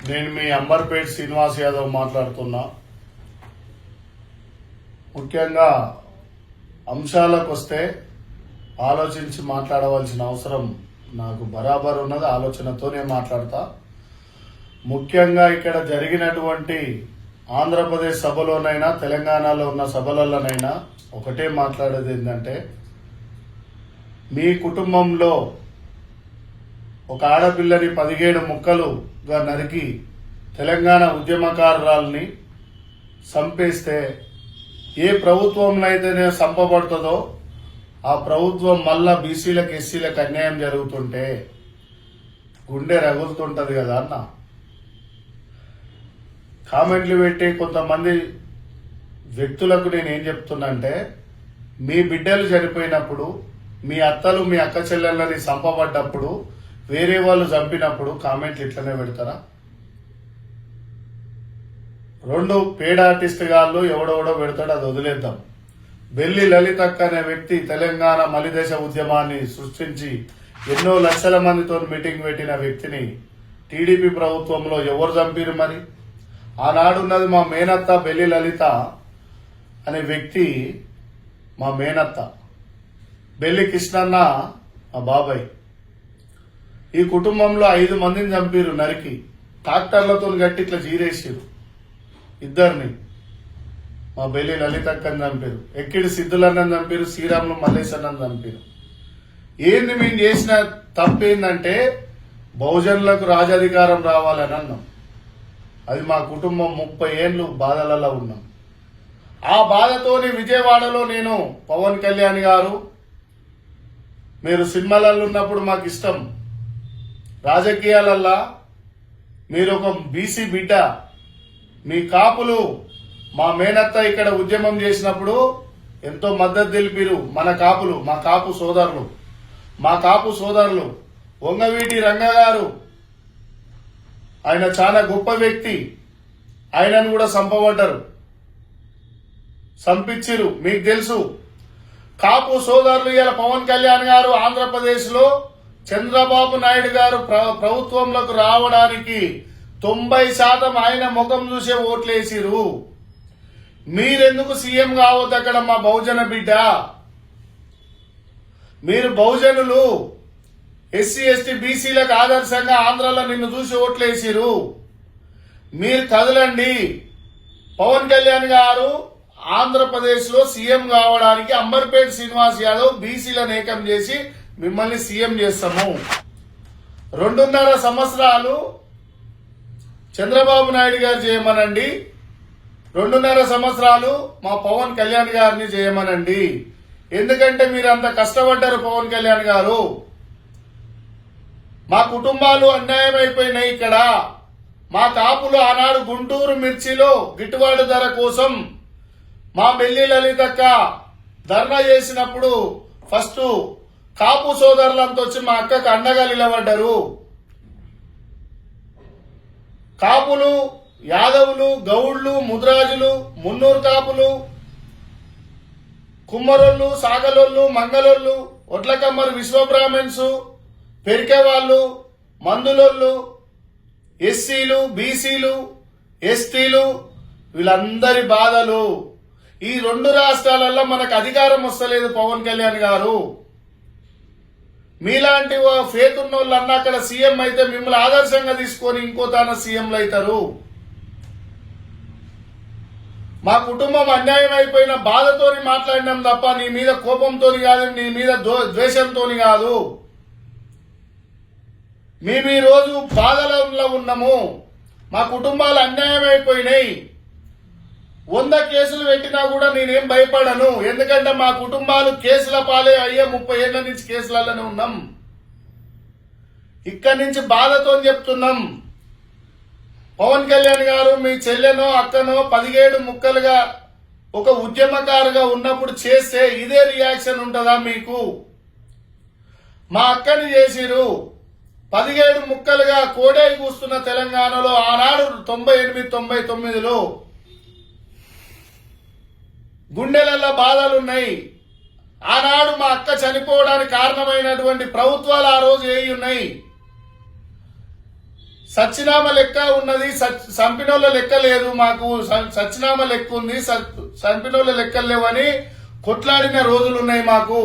నేను మీ అంబర్పేట్ శ్రీనివాస్ యాదవ్ మాట్లాడుతున్నా. ముఖ్యంగా అంశాలకు వస్తే ఆలోచించి మాట్లాడవలసిన అవసరం నాకు బరాబర్ ఉన్నది. ఆలోచనతోనే మాట్లాడతా. ముఖ్యంగా ఇక్కడ జరిగినటువంటి ఆంధ్రప్రదేశ్ సభలోనైనా తెలంగాణలో ఉన్న సభలలోనైనా ఒకటే మాట్లాడేది ఏంటంటే, మీ కుటుంబంలో ఒక ఆడపిల్లని 17 ముక్కలుగా నరికి తెలంగాణ ఉద్యమకారురాల్ని చంపేస్తే ఏ ప్రభుత్వంలో అయితేనే చంపబడుతుందో ఆ ప్రభుత్వం మళ్ళా బీసీలకు ఎస్సీలకు అన్యాయం జరుగుతుంటే గుండె రగులుతుంటది కదా అన్న. కామెంట్లు పెట్టి కొంతమంది వ్యక్తులకు నేనేం చెప్తున్నా అంటే, మీ బిడ్డలు చనిపోయినప్పుడు, మీ అత్తలు మీ అక్క చెల్లెళ్ళని చంపబడ్డప్పుడు, వేరే వాళ్ళు చంపినప్పుడు కామెంట్లు ఇట్లనే పెడతారా? రెండు పేడ ఆర్టిస్ట్ గాళ్ళు ఎవడెవడో పెడతాడు, అది వదిలేద్దాం. బెల్లి లలితక్క అనే వ్యక్తి తెలంగాణ మలిదేశ ఉద్యమాన్ని సృష్టించి ఎన్నో లక్షల మందితో మీటింగ్ పెట్టిన వ్యక్తిని టీడీపీ ప్రభుత్వంలో ఎవరు చంపిరు? మరి ఆనాడున్నది మా మేనత్త బెల్లి లలిత అనే వ్యక్తి, మా మేనత్త. బెల్లి కృష్ణన్న మా బాబాయ్. ఈ కుటుంబంలో 5 మందిని చంపిరు, నరికి ట్రాక్టర్లతో గట్టి ఇట్లా జీరేసిరు. ఇద్దరిని మా బెల్లి లలితక్కని చంపారు, ఎక్కిడి సిద్ధులన్నని చంపారు, శ్రీరాములు మల్లేశన్నని చంపారు. ఏంది మేము చేసిన తప్పేందంటే, బహుజనులకు రాజాధికారం రావాలని అన్నాం. అది మా కుటుంబం 30 ఏళ్ళు బాధలలో ఉన్నాం. ఆ బాధతోని విజయవాడలో నేను పవన్ కళ్యాణ్ గారు, మీరు సినిమాలలో ఉన్నప్పుడు మాకు ఇష్టం, రాజకీయాలల్లా మీరు ఒక బీసీ బిడ్డ, మీ కాపులు మా మేనత్త ఇక్కడ ఉద్యమం చేసినప్పుడు ఎంతో మద్దతు తెలిపిరు. మన కాపులు, మా కాపు సోదరులు వంగవీటి రంగ గారు, ఆయన చాలా గొప్ప వ్యక్తి. ఆయనను కూడా చంపబడ్డారు, చంపించిరు. మీకు తెలుసు. కాపు సోదరులు ఇలా పవన్ కళ్యాణ్ గారు ఆంధ్రప్రదేశ్ లో చంద్రబాబు నాయుడు గారు ప్రభుత్వంలోకి రావడానికి 90% ఆయన ముఖం చూసే ఓట్లేసిరు. మీరెందుకు సీఎం కావద్దు అక్కడ? మా బహుజన బిడ్డ, మీరు బహుజనులు, ఎస్సీ ఎస్టీ బీసీలకు ఆదర్శంగా ఆంధ్రలో నిన్ను చూసి ఓట్లేసిరు. మీరు కదలండి. పవన్ కళ్యాణ్ గారు ఆంధ్రప్రదేశ్ లో సీఎం కావడానికి అంబర్పేట్ శ్రీనివాస్ యాదవ్ బీసీలను ఏకం చేసి మిమ్మల్ని సీఎం చేస్తాము. 2.5 సంవత్సరాలు చంద్రబాబు నాయుడు గారు చేయమనండి, 2.5 సంవత్సరాలు మా పవన్ కళ్యాణ్ గారిని చేయమనండి. ఎందుకంటే మీరు అంత కష్టపడ్డారు. పవన్ కళ్యాణ్ గారు, మా కుటుంబాలు అన్యాయం అయిపోయినాయి. ఇక్కడ మా కాపులు ఆనాడు గుంటూరు మిర్చిలో గిట్టుబాటు ధర కోసం మా బెల్లి లలితక్క ధర్నా చేసినప్పుడు ఫస్ట్ కాపు సోదరులంతా వచ్చి మా అక్కకు అండగా నిలబడ్డారు. కాపులు, యాదవులు, గౌడ్లు, ముద్రాజులు, మున్నూరు కాపులు, కుమ్మరోళ్ళు, సాగలోళ్ళు, మంగళోళ్ళు, ఒడ్లకమ్మరు, విశ్వబ్రాహ్మణ్స్, పెరికేవాళ్ళు, మందులోళ్ళు, ఎస్సీలు, బీసీలు, ఎస్టీలు, వీళ్ళందరి బాధలు. ఈ 2 రాష్ట్రాలలో మనకు అధికారం వస్తలేదు. పవన్ కళ్యాణ్ గారు మీలాంటి ఫేక్ ఉన్నోళ్ళు అన్న అక్కడ సీఎం అయితే మిమ్మల్ని ఆదర్శంగా తీసుకొని ఇంకో తాన సీఎంలు అవుతారు. మా కుటుంబం అన్యాయం అయిపోయిన బాధతోని మాట్లాడినాం తప్ప నీ మీద కోపంతోని కాదు, నీ మీద ద్వేషంతోని కాదు. మేము ఈ రోజు బాధలలో ఉన్నాము. మా కుటుంబాలు అన్యాయం అయిపోయినాయి. 100 కేసులు పెట్టినా కూడా నేనేం భయపడను. ఎందుకంటే మా కుటుంబాలు కేసుల పాలే అయ్యే 30 ఏళ్ల నుంచి కేసులలోనే ఉన్నాం. ఇక్కడి నుంచి బాధతో చెప్తున్నాం. పవన్ కళ్యాణ్ గారు మీ చెల్లెనో అక్కనో 17 ముక్కలుగా ఒక ఉద్యమకారుగా ఉన్నప్పుడు చేస్తే ఇదే రియాక్షన్ ఉంటుందా మీకు? మా అక్కని చేసిరు 17 ముక్కలుగా కోడై కూస్తున్న తెలంగాణలో ఆనాడు 98, 99లో గుండెలలో బాధలున్నాయి. ఆనాడు మా అక్క చనిపోవడానికి కారణమైనటువంటి ప్రభుత్వాలు ఆ రోజు ఏవి ఉన్నాయి? సచ్చినామ లెక్క ఉన్నది, సంపినోళ్ళ లెక్క లేదు. మాకు సచ్చినామ లెక్క ఉంది, సంపినోళ్ళ లెక్కలు లేవని కొట్లాడిన రోజులు ఉన్నాయి మాకు.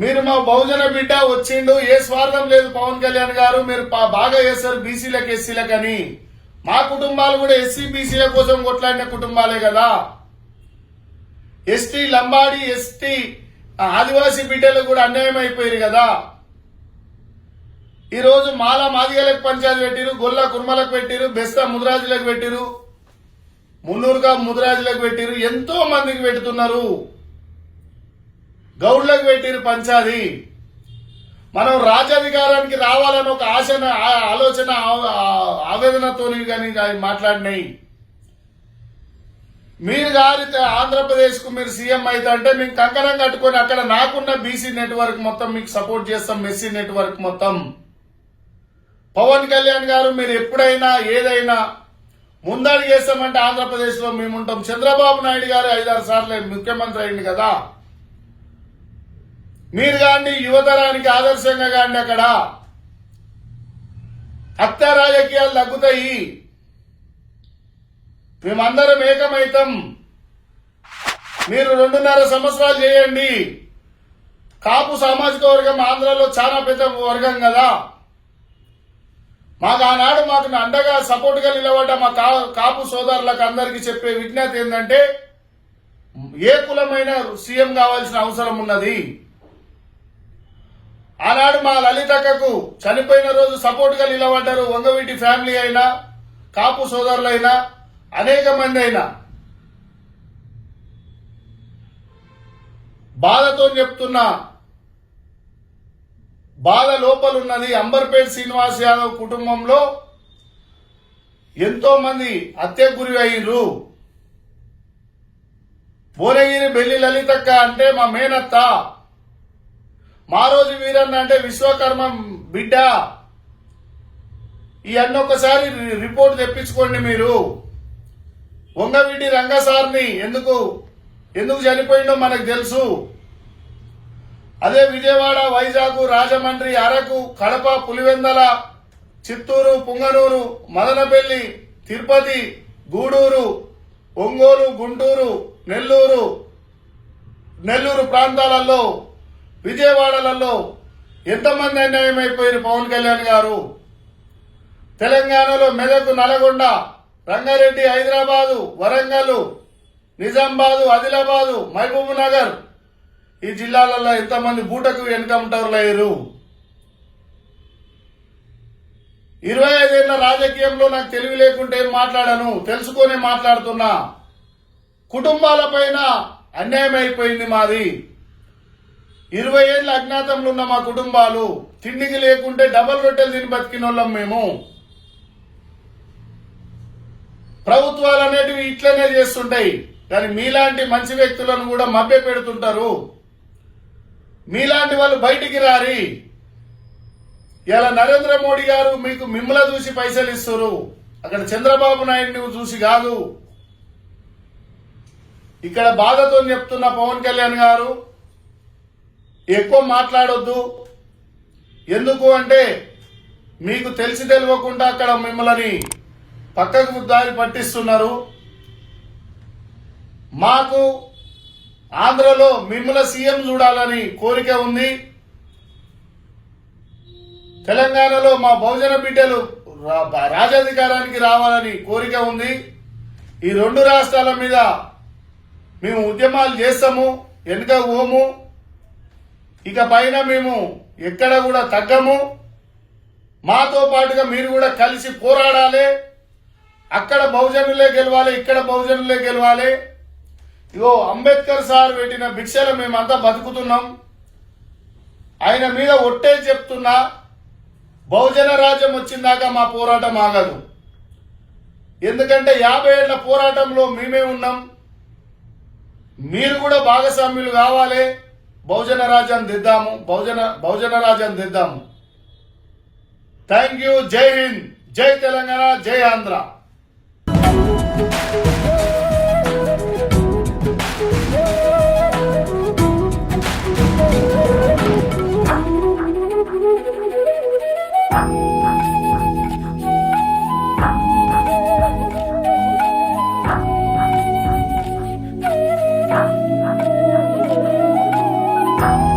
మీరు మా బహుజన బిడ్డ వచ్చిండు, ఏ స్వార్థం లేదు పవన్ కళ్యాణ్ గారు, మీరు బాగా చేస్తారు బీసీలకు ఎస్సీలకు అని. మా కుటుంబాలు కూడా ఎస్సీ బీసీల కోసం కొట్లాడిన కుటుంబాలే కదా. ఎస్టీ లంబాడి ఎస్టీ ఆదివాసీ బిడ్డలు కూడా అన్యాయం అయిపోయారు కదా. ఈ రోజు మాల మాదిగలకు పంచాయతీ పెట్టిరు, గొల్ల కుర్మలకు పెట్టిరు, బెస్త ముదిరాజులకు పెట్టిరు, మున్నూరుగా ముదిరాజులకు పెట్టిరు, ఎంతో మందికి పెడుతున్నారు. గౌడ్లకు పెట్టిరు పంచాది. మనం రాజ్యాధికారానికి రావాలని ఒక ఆలోచన ఆవేదనతో కానీ మాట్లాడినాయి. మీరు గారి ఆంధ్రప్రదేశ్ కు మీరు సీఎం అయితే అంటే మేము కంకణం కట్టుకొని అక్కడ నాకున్న బీసీ నెట్వర్క్ మొత్తం మీకు సపోర్ట్ చేస్తాం, మెస్సీ నెట్వర్క్ మొత్తం. పవన్ కళ్యాణ్ గారు మీరు ఎప్పుడైనా ఏదైనా ముందడుగు చేస్తామంటే ఆంధ్రప్రదేశ్ లో మేముంటాం. చంద్రబాబు నాయుడు గారు 5-6 సార్లు ముఖ్యమంత్రి అయింది కదా. మీరు కాండి యువతరానికి ఆదర్శంగా కాండి. అక్కడ హత్య రాజకీయాలు తగ్గుతాయి. మేమందరం ఏకమైతం. మీరు 2.5 సంవత్సరాలు చేయండి. కాపు సామాజిక వర్గం ఆంధ్రలో చాలా పెద్ద వర్గం కదా. మాకు ఆనాడు మాకు అండగా సపోర్ట్ గా నిలబడ్డ మా కాపు సోదరులకు అందరికీ చెప్పే విజ్ఞప్తి ఏంటంటే, ఏ కులమైన సీఎం కావాల్సిన అవసరం ఉన్నది. ఆనాడు మా లలితక్కకు చనిపోయిన రోజు సపోర్ట్ గా నిలబడ్డారు వంగవీటి ఫ్యామిలీ అయినా, కాపు సోదరులైనా, అనేక మంది అయినా. బాధతో చెప్తున్నా, బాధ లోపలున్నది. అంబర్పేట్ శ్రీనివాస్ యాదవ్ కుటుంబంలో ఎంతో మంది హత్యకు గురి అయ్యిండ్రు. భువనగిరి బెల్లి లలితక్క అంటే మా మేనత్త, మా రోజు వీరన్న అంటే విశ్వకర్మ బిడ్డ. ఇవన్నీ ఒకసారి రిపోర్ట్ తెప్పించుకోండి. మీరు వంగవీటి రంగసార్ని ఎందుకు చనిపోయిందో మనకు తెలుసు. అదే విజయవాడ, వైజాగ్, రాజమండ్రి, అరకు, కడప, పులివెందల, చిత్తూరు, పుంగనూరు, మదనపల్లి, తిరుపతి, గూడూరు, ఒంగోలు, గుంటూరు, నెల్లూరు ప్రాంతాలలో, విజయవాడలలో ఎంతమంది అన్యాయం అయిపోయారు పవన్ కళ్యాణ్ గారు. తెలంగాణలో మెదక్, నల్గొండ, రంగారెడ్డి, హైదరాబాదు, వరంగల్, నిజామాబాదు, ఆదిలాబాదు, మహబూబ్ నగర్, ఈ జిల్లాలలో ఎంతమంది బూటకు ఎన్కౌంటర్లు అయ్యారు. 25 ఏళ్ల రాజకీయంలో నాకు తెలివి లేకుంటే ఏం మాట్లాడాను, తెలుసుకొని మాట్లాడుతున్నా. కుటుంబాలపైన అన్యాయం అయిపోయింది మాది. 20 ఏళ్ల అజ్ఞాతంలో ఉన్న మా కుటుంబాలు తిండికి లేకుంటే డబల్ రొట్టెలు తిని బతికినోళ్ళం మేము. ప్రభుత్వాలు అనేటివి ఇట్లనే చేస్తుంటాయి, కానీ మీలాంటి మంచి వ్యక్తులను కూడా మభ్య పెడుతుంటారు. మీలాంటి వాళ్ళు బయటికి రారి. ఇలా నరేంద్ర మోడీ గారు మిమ్మల్ని చూసి పైసలు ఇస్తారు, అక్కడ చంద్రబాబు నాయుడిని చూసి కాదు. ఇక్కడ బాధతో చెప్తున్న పవన్ కళ్యాణ్ గారు ఎక్కువ మాట్లాడొద్దు. ఎందుకు అంటే మీకు తెలిసి తెలియకుండా అక్కడ మిమ్మల్ని పక్కకు దారి పట్టిస్తున్నారు. మాకు ఆంధ్రలో మిమ్మల్ని సీఎం చూడాలని కోరిక ఉంది. తెలంగాణలో మా బహుజన బిడ్డలు రాజ్యాధికారానికి రావాలని కోరిక ఉంది. ఈ 2 రాష్ట్రాల మీద మేము ఉద్యమాలు చేస్తాము, వెనుక పోము. ఇక పైన మేము ఎక్కడ కూడా తగ్గము. మాతో పాటుగా మీరు కూడా కలిసి పోరాడాలి. అక్కడ బహుజనులే గెలవాలి, ఇక్కడ బహుజనులే గెలవాలి. ఇగో అంబేద్కర్ సార్ పెట్టిన భిక్షలు మేమంతా బతుకుతున్నాం. ఆయన మీద ఒట్టే చెప్తున్నా, బహుజన రాజ్యం వచ్చిందాకా మా పోరాటం ఆగదు. ఎందుకంటే 50 ఏళ్ల పోరాటంలో మేమే ఉన్నాం. మీరు కూడా భాగస్వామ్యులు కావాలి. బహుజన రాజ్యాన్ని దిద్దాము, బహుజన రాజ్యాన్ని దిద్దాము. Thank you. జై హింద్, జై తెలంగాణ, జై Andhra. Thank you. Thank you.